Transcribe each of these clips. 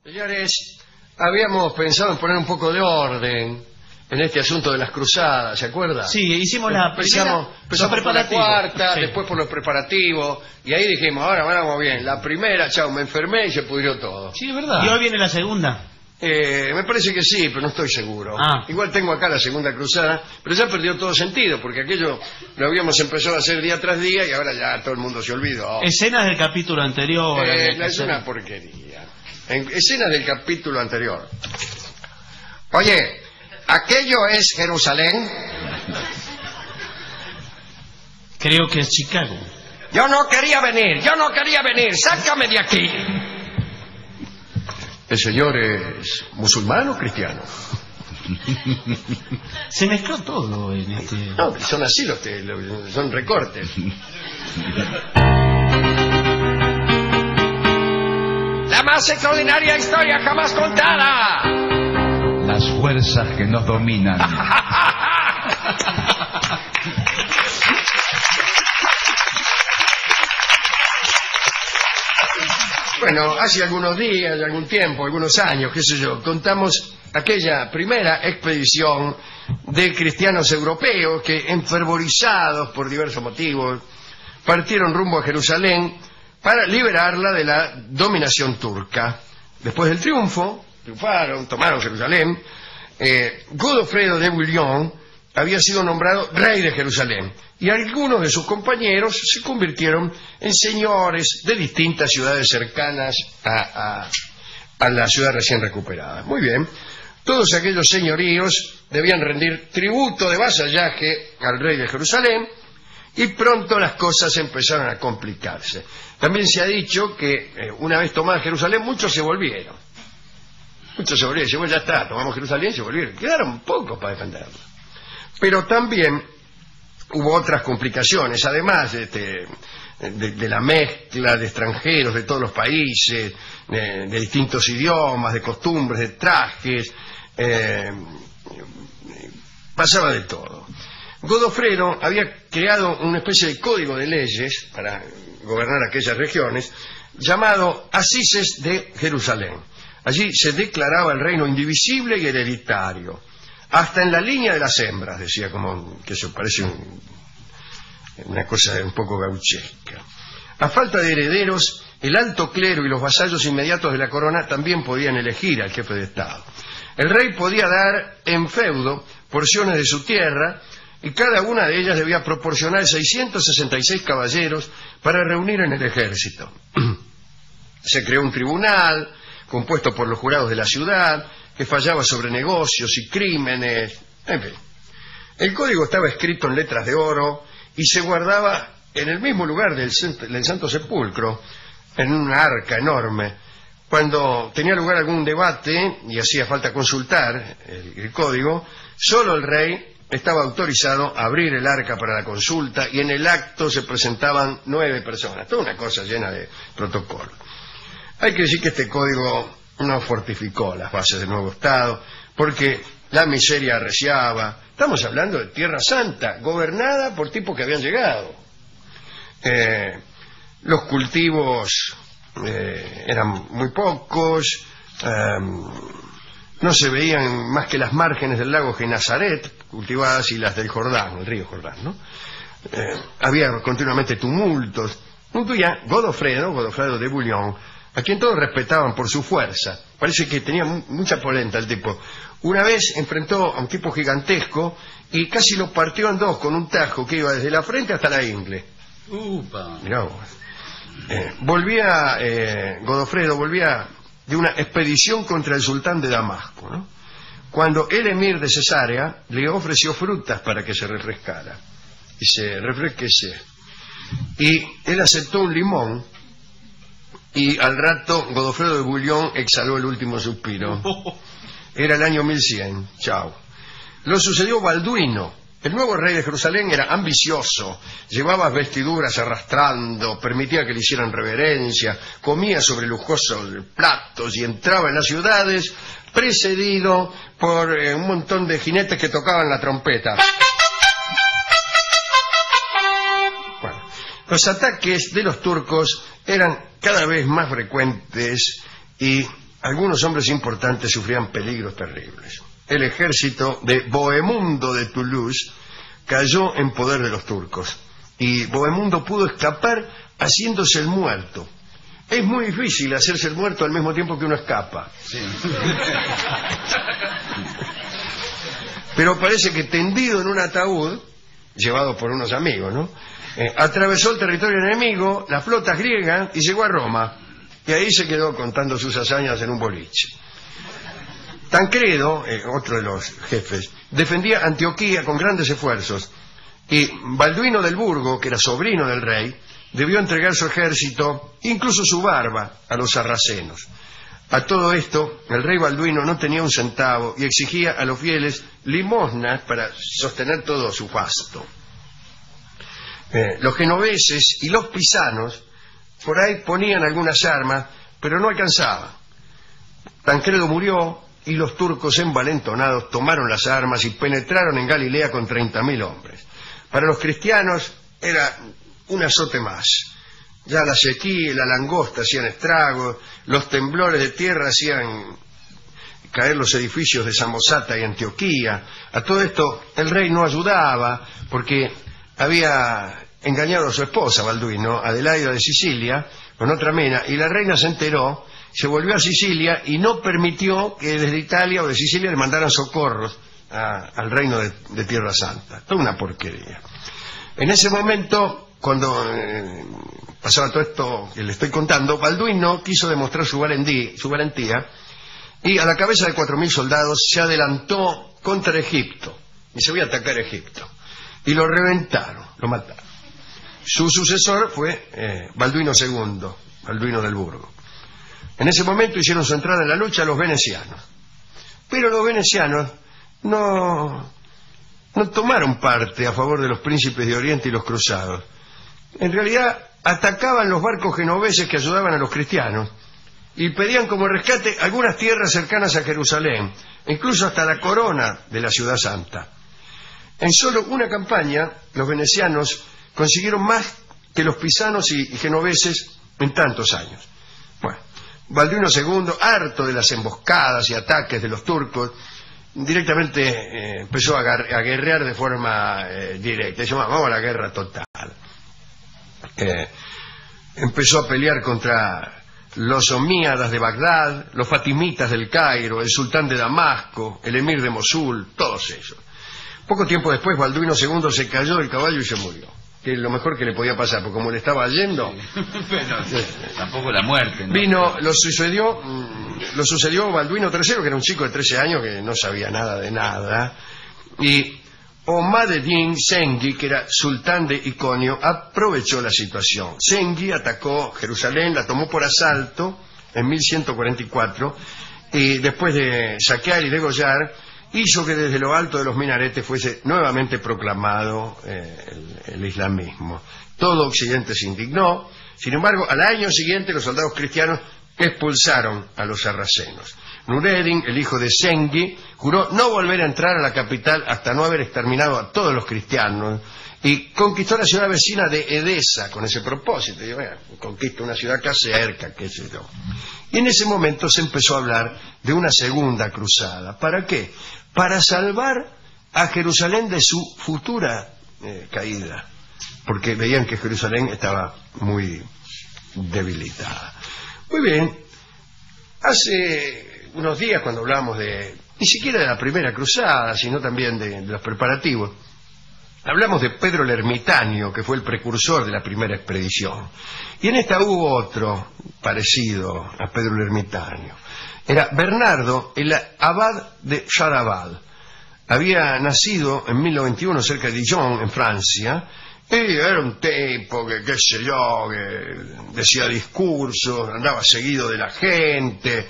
Señores, habíamos pensado en poner un poco de orden en este asunto de las cruzadas, ¿se acuerda? Sí, hicimos la Empezamos por la cuarta, sí. Después por los preparativos, y ahí dijimos, ahora vamos bien. La primera, chao, me enfermé y se pudrió todo. Sí, es verdad. ¿Y hoy viene la segunda? Me parece que sí, pero no estoy seguro. Igual tengo acá la segunda cruzada, pero ya perdió todo sentido, porque aquello lo habíamos empezado a hacer día tras día y ahora ya todo el mundo se olvidó. Escenas del capítulo anterior. Es una porquería. Escenas del capítulo anterior. Oye, ¿aquello es Jerusalén? Creo que es Chicago. Yo no quería venir, sácame de aquí. ¿El señor es musulmán o cristiano? Se mezcló todo en este... No, son así son recortes. La más extraordinaria historia jamás contada. Las fuerzas que nos dominan. Bueno, hace algunos días, algún tiempo, algunos años, qué sé yo, contamos aquella primera expedición de cristianos europeos que, enfervorizados por diversos motivos, partieron rumbo a Jerusalén para liberarla de la dominación turca. Después del triunfaron, tomaron Jerusalén. Godofredo de Bouillon había sido nombrado rey de Jerusalén y algunos de sus compañeros se convirtieron en señores de distintas ciudades cercanas a la ciudad recién recuperada. Muy bien, todos aquellos señoríos debían rendir tributo de vasallaje al rey de Jerusalén y pronto las cosas empezaron a complicarse. También se ha dicho que una vez tomada Jerusalén muchos se volvieron. Bueno, ya está, tomamos Jerusalén y se volvieron. Quedaron pocos para defenderlo. Pero también hubo otras complicaciones, además de la mezcla de extranjeros de todos los países, de distintos idiomas, de costumbres, de trajes, pasaba de todo. Godofredo había creado una especie de código de leyes para gobernar aquellas regiones, llamado Assises de Jerusalén. Allí se declaraba el reino indivisible y hereditario, hasta en la línea de las hembras, decía, como que eso parece una cosa un poco gauchesca. A falta de herederos, el alto clero y los vasallos inmediatos de la corona también podían elegir al jefe de Estado. El rey podía dar en feudo porciones de su tierra y cada una de ellas debía proporcionar 666 caballeros para reunir en el ejército. Se creó un tribunal compuesto por los jurados de la ciudad, que fallaba sobre negocios y crímenes, en fin. El código estaba escrito en letras de oro y se guardaba en el mismo lugar del Santo Sepulcro, en una arca enorme. Cuando tenía lugar algún debate y hacía falta consultar el código, solo el rey estaba autorizado a abrir el arca para la consulta y en el acto se presentaban 9 personas. Toda una cosa llena de protocolo. Hay que decir que este código no fortificó las bases del nuevo Estado, porque la miseria arreciaba. Estamos hablando de Tierra Santa, gobernada por tipos que habían llegado. Los cultivos eran muy pocos, no se veían más que las márgenes del lago Genazaret cultivadas y las del Jordán, el río Jordán, ¿no? Había continuamente tumultos. Un día, Godofredo de Bouillon, a quien todos respetaban por su fuerza, parece que tenía mucha polenta el tipo, una vez enfrentó a un tipo gigantesco y casi lo partió en dos con un tajo que iba desde la frente hasta la ingle. Mirá vos. Godofredo volvía de una expedición contra el sultán de Damasco, ¿no? Cuando el emir de Cesarea le ofreció frutas para que se refrescara. Dice, refresquese. Y él aceptó un limón. Y al rato Godofredo de Bouillon exhaló el último suspiro. Era el año 1100. Chao. Lo sucedió Balduino. El nuevo rey de Jerusalén era ambicioso. Llevaba vestiduras arrastrando, permitía que le hicieran reverencia, comía sobre lujosos platos y entraba en las ciudades precedido por un montón de jinetes que tocaban la trompeta. Bueno, los ataques de los turcos eran cada vez más frecuentes y algunos hombres importantes sufrían peligros terribles. El ejército de Bohemundo de Toulouse cayó en poder de los turcos y Bohemundo pudo escapar haciéndose el muerto. Es muy difícil hacerse el muerto al mismo tiempo que uno escapa. Sí. Pero parece que tendido en un ataúd, llevado por unos amigos, ¿no? Atravesó el territorio enemigo, las flotas griegas, y llegó a Roma. Y ahí se quedó contando sus hazañas en un boliche. Tancredo, otro de los jefes, defendía Antioquía con grandes esfuerzos. Y Balduino del Burgo, que era sobrino del rey, debió entregar su ejército, incluso su barba, a los sarracenos. A todo esto, el rey Balduino no tenía un centavo y exigía a los fieles limosnas para sostener todo su fasto. Los genoveses y los pisanos por ahí ponían algunas armas, pero no alcanzaban. Tancredo murió y los turcos envalentonados tomaron las armas y penetraron en Galilea con 30.000 hombres. Para los cristianos era un azote más. Ya la sequía y la langosta hacían estragos, los temblores de tierra hacían caer los edificios de Samosata y Antioquía. A todo esto el rey no ayudaba porque había engañado a su esposa, Balduino, Adelaida de Sicilia, con otra mina, y la reina se enteró, se volvió a Sicilia y no permitió que desde Italia o de Sicilia le mandaran socorros al reino de Tierra Santa. Toda una porquería. En ese momento, cuando pasaba todo esto que le estoy contando, Balduino quiso demostrar su valentía y a la cabeza de 4.000 soldados se adelantó contra Egipto. Y se voy a atacar a Egipto. Y lo reventaron, lo mataron. Su sucesor fue Balduino II, Balduino del Burgo. En ese momento hicieron su entrada en la lucha los venecianos. Pero los venecianos no tomaron parte a favor de los príncipes de Oriente y los cruzados. En realidad atacaban los barcos genoveses que ayudaban a los cristianos y pedían como rescate algunas tierras cercanas a Jerusalén, incluso hasta la corona de la ciudad santa. En solo una campaña, los venecianos consiguieron más que los pisanos y genoveses en tantos años. Bueno, Balduino II, harto de las emboscadas y ataques de los turcos, directamente empezó a guerrear de forma directa. Se llamaba la guerra total. Empezó a pelear contra los omíadas de Bagdad, los fatimitas del Cairo, el sultán de Damasco, el emir de Mosul, todos ellos. Poco tiempo después, Balduino II se cayó del caballo y se murió. Que es lo mejor que le podía pasar, porque como le estaba yendo... Bueno, tampoco la muerte, ¿no? Lo sucedió Balduino III, que era un chico de 13 años que no sabía nada de nada, y Omadeddin Zengi, que era sultán de Iconio, aprovechó la situación. Zengi atacó Jerusalén, la tomó por asalto en 1144, y después de saquear y degollar, hizo que desde lo alto de los minaretes fuese nuevamente proclamado el islamismo. Todo Occidente se indignó. Sin embargo, al año siguiente los soldados cristianos expulsaron a los sarracenos. Nureddin, el hijo de Zengi, juró no volver a entrar a la capital hasta no haber exterminado a todos los cristianos y conquistó la ciudad vecina de Edesa con ese propósito. Y bueno, conquista una ciudad acá cerca, qué sé yo. Y en ese momento se empezó a hablar de una segunda cruzada. ¿Para qué? Para salvar a Jerusalén de su futura caída, porque veían que Jerusalén estaba muy debilitada. Muy bien, hace unos días cuando hablamos ni siquiera de la primera cruzada, sino también de los preparativos, hablamos de Pedro el Ermitaño, que fue el precursor de la primera expedición. Y en esta hubo otro parecido a Pedro el Ermitaño. Era Bernardo, el abad de Charabal. Había nacido en 1091 cerca de Dijon, en Francia, y era un tipo que, qué sé yo, que decía discursos, andaba seguido de la gente,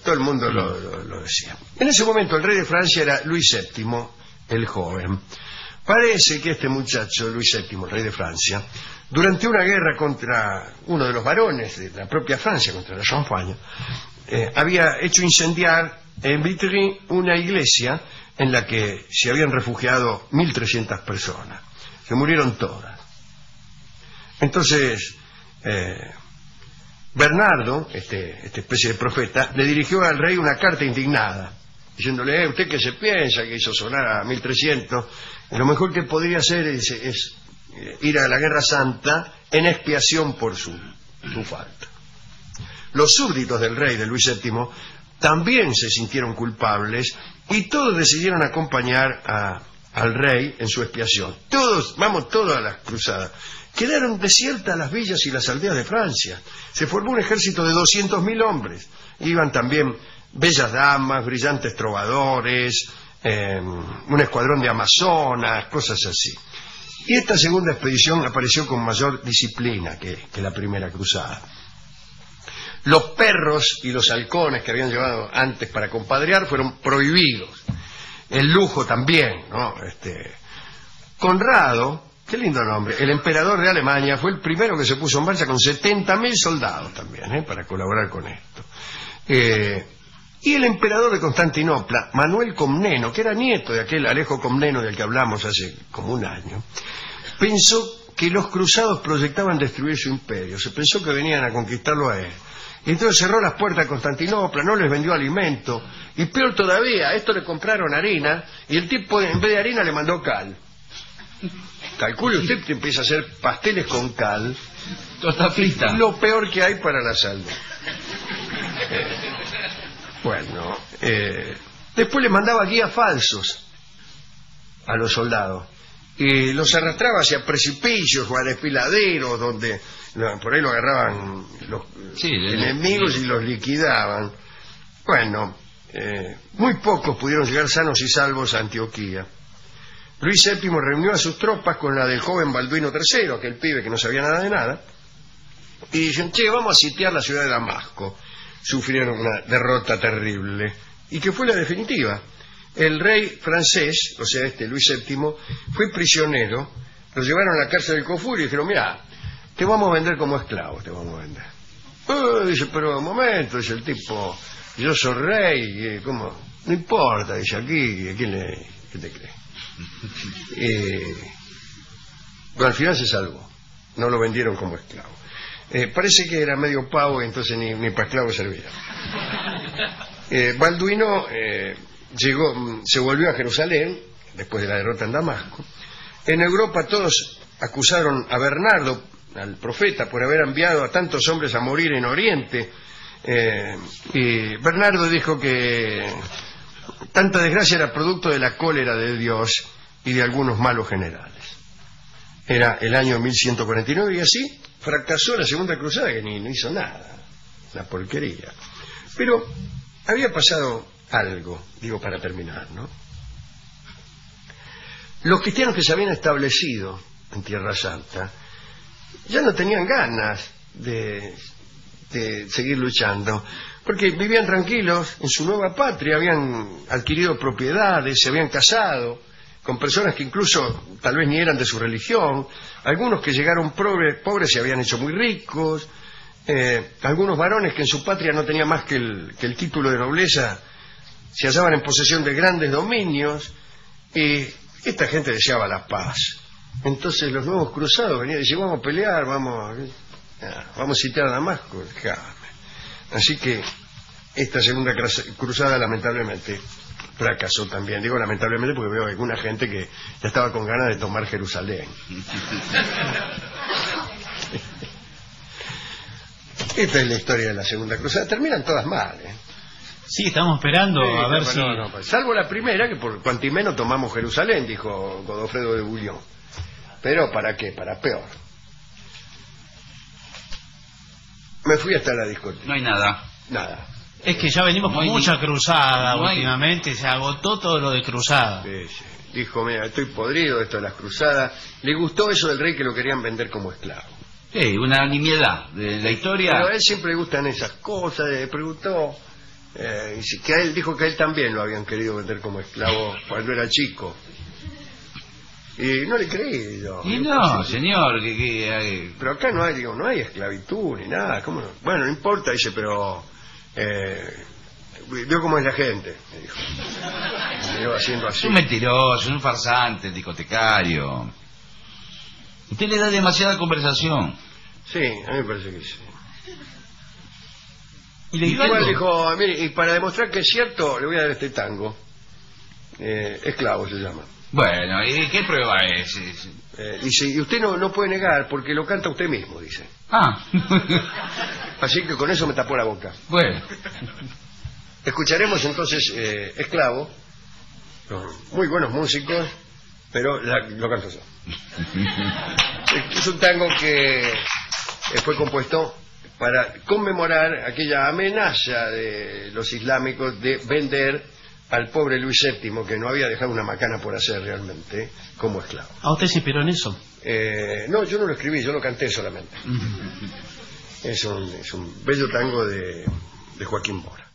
todo el mundo lo decía. En ese momento el rey de Francia era Luis VII, el joven. Parece que este muchacho, Luis VII, el rey de Francia, durante una guerra contra uno de los varones de la propia Francia, contra la Champagne, había hecho incendiar en Vitry una iglesia en la que se habían refugiado 1.300 personas. Se murieron todas. Entonces, Bernardo, esta especie de profeta, le dirigió al rey una carta indignada, diciéndole, ¿usted qué se piensa que hizo sonar a 1300? Lo mejor que podría hacer es ir a la Guerra Santa en expiación por su falta. Los súbditos del rey, de Luis VII, también se sintieron culpables y todos decidieron acompañar al rey en su expiación. Todos a las cruzadas. Quedaron desiertas las villas y las aldeas de Francia. Se formó un ejército de 200.000 hombres. Iban también bellas damas, brillantes trovadores, un escuadrón de amazonas, cosas así. Y esta segunda expedición apareció con mayor disciplina que la primera cruzada. Los perros y los halcones que habían llevado antes para compadrear fueron prohibidos. El lujo también, ¿no? Conrado, qué lindo nombre, el emperador de Alemania, fue el primero que se puso en marcha con 70.000 soldados también, para colaborar con esto. Y el emperador de Constantinopla, Manuel Comneno, que era nieto de aquel Alejo Comneno del que hablamos hace como un año, pensó que los cruzados proyectaban destruir su imperio. Se pensó que venían a conquistarlo a él. Y entonces cerró las puertas a Constantinopla, no les vendió alimento, y peor todavía, a esto le compraron harina, y el tipo en vez de harina le mandó cal. Calcule usted que empieza a hacer pasteles con cal. Tosta frita. Lo peor que hay para la salud. Después le mandaba guías falsos a los soldados. Y los arrastraba hacia precipicios o a desfiladeros donde por ahí lo agarraban los enemigos y los liquidaban. Muy pocos pudieron llegar sanos y salvos a Antioquía. Luis VII reunió a sus tropas con la del joven Balduino III, aquel pibe que no sabía nada de nada, y dijeron, vamos a sitiar la ciudad de Damasco. Sufrieron una derrota terrible, y que fue la definitiva. El rey francés, o sea, Luis VII, fue prisionero, lo llevaron a la cárcel del Kafur y dijeron, mira, te vamos a vender como esclavo, te vamos a vender. Dice, pero un momento, dice el tipo, yo soy rey, ¿cómo? No importa, dice, aquí, ¿qué te crees? Al final se salvó, no lo vendieron como esclavo. Parece que era medio pavo y entonces ni para esclavo servía. Balduino se volvió a Jerusalén después de la derrota en Damasco. En Europa todos acusaron a Bernardo, al profeta, por haber enviado a tantos hombres a morir en Oriente, y Bernardo dijo que tanta desgracia era producto de la cólera de Dios y de algunos malos generales. Era el año 1149 y así fracasó la segunda cruzada, que ni hizo nada, una porquería. Pero había pasado algo, digo para terminar, ¿no? Los cristianos que se habían establecido en Tierra Santa ya no tenían ganas de seguir luchando, porque vivían tranquilos en su nueva patria, habían adquirido propiedades, se habían casado con personas que incluso tal vez ni eran de su religión, algunos que llegaron pobres se habían hecho muy ricos, algunos varones que en su patria no tenían más que el título de nobleza se hallaban en posesión de grandes dominios, y esta gente deseaba la paz. Entonces los nuevos cruzados venían y decían, vamos a pelear, vamos a sitiar a Damasco. Así que esta segunda cruzada lamentablemente fracasó también. Digo lamentablemente porque veo alguna gente que ya estaba con ganas de tomar Jerusalén. Esta es la historia de la segunda cruzada. Terminan todas mal, ¿eh? Sí, estamos esperando a ver si... salvo la primera, que por cuantimeno tomamos Jerusalén, dijo Godofredo de Bouillon. Pero ¿para qué? Para peor. Me fui hasta la discoteca. No hay nada. Nada. Es que ya venimos con mucha cruzada últimamente, se agotó todo lo de cruzada. Sí. Dijo, mira, estoy podrido de esto de las cruzadas. Le gustó eso del rey, que lo querían vender como esclavo. Sí, una nimiedad de la historia. Pero a él siempre le gustan esas cosas. Le preguntó que a él dijo que a él también lo habían querido vender como esclavo cuando era chico. Y no le creí yo. Y no, señor, pero acá no hay esclavitud ni nada. ¿Cómo no? Bueno, no importa, dice, pero vio cómo es la gente, me dijo. Me iba haciendo así. Es un mentiroso, es un farsante, el discotecario. Usted le da demasiada conversación. Sí, a mí me parece que sí. Y le Y dijo igual algo. dijo, mire, y para demostrar que es cierto, le voy a dar este tango. Esclavo se llama. Bueno, ¿y qué prueba es? Dice, y usted no puede negar porque lo canta usted mismo, dice. Ah, Así que con eso me tapó la boca. bueno. Escucharemos entonces Esclavo, muy buenos músicos, pero lo canto yo. Es un tango que fue compuesto para conmemorar aquella amenaza de los islámicos de vender al pobre Luis VII, que no había dejado una macana por hacer realmente, como esclavo. ¿A usted se inspiró en eso? No, yo no lo escribí, yo lo canté solamente. Es un bello tango de Joaquín Mora.